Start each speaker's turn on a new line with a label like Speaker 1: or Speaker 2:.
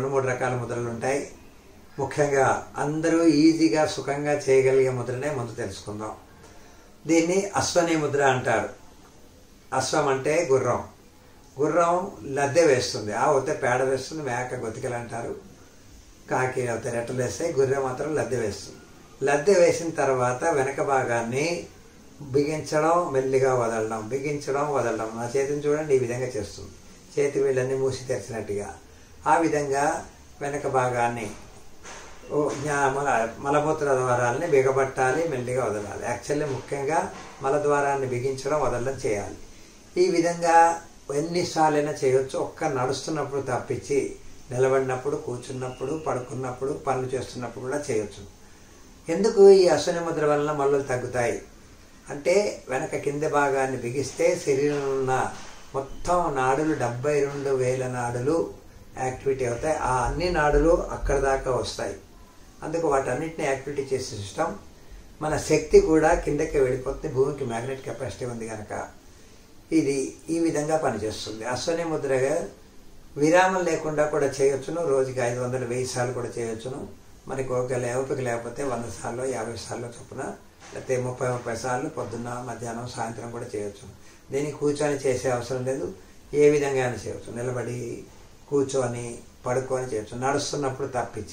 Speaker 1: 2-3 రకాల ముద్రలు ఉంటాయి. ముఖ్యంగా అందరూ ఈజీగా సుఖంగా చేయగలిగే ముద్రనే ముందు తెలుసుకుందాం. దీన్ని అశ్వని ముద్ర అంటారు. అశ్వం అంటే గుర్రం. గుర్రం లద్దె వేస్తుంది. అవుతే పేడ వేస్తుంది, మేక గొతికలు అంటారు. కాకి అవుతే రెట్టలు వేస్తాయి, గుర్రె మాత్రం లద్దె వేస్తుంది. లద్దె వేసిన తర్వాత వెనక భాగాన్ని బిగించడం, మెల్లిగా వదలడం, బిగించడం, వదలడం. నా చేతిని చూడండి, ఈ విధంగా చేస్తుంది. చేతి వీళ్ళన్నీ మూసి తెరిచినట్టుగా. ఆ విధంగా వెనక భాగాన్ని మలమూత్ర ద్వారాలని బిగబట్టాలి, మెల్లిగా వదలాలి. యాక్చువల్లీ ముఖ్యంగా మలద్వారాన్ని బిగించడం, వదలడం చేయాలి. ఈ విధంగా ఎన్నిసార్లైనా చేయొచ్చు. ఒక్క నడుస్తున్నప్పుడు తప్పించి నిలబడినప్పుడు, కూర్చున్నప్పుడు, పడుకున్నప్పుడు, పనులు చేస్తున్నప్పుడు కూడా చేయొచ్చు. ఎందుకు ఈ అశ్వని ముద్ర వలన మల్లులు తగ్గుతాయి అంటే, వెనక కింద భాగాన్ని బిగిస్తే శరీరంలో ఉన్న మొత్తం నాడులు 72,000 నాడులు యాక్టివిటీ అవుతాయి. ఆ అన్ని నాడులు అక్కడ దాకా వస్తాయి. అందుకు వాటన్నిటిని యాక్టివిటీ చేసే సిస్టమ్. మన శక్తి కూడా కిందకి వెళ్ళిపోతుంది. భూమికి మ్యాగ్నెట్ కెపాసిటీ ఉంది కనుక ఇది ఈ విధంగా పనిచేస్తుంది. అశ్వని ముద్రగా విరామం లేకుండా కూడా చేయొచ్చును. రోజుకి 500-1000 సార్లు కూడా చేయొచ్చును. మనకి ఓపిక లేకపోతే 100 సార్లు 50 సార్లు చొప్పున, లేకపోతే 30 సార్లు పొద్దున్న, మధ్యాహ్నం, సాయంత్రం కూడా చేయొచ్చు. దీన్ని కూర్చొని చేసే అవసరం లేదు. ఏ విధంగా అయినా చేయవచ్చు. నిలబడి, కూర్చొని, పడుకొని చేయొచ్చు. నడుస్తున్నప్పుడు తప్పించి.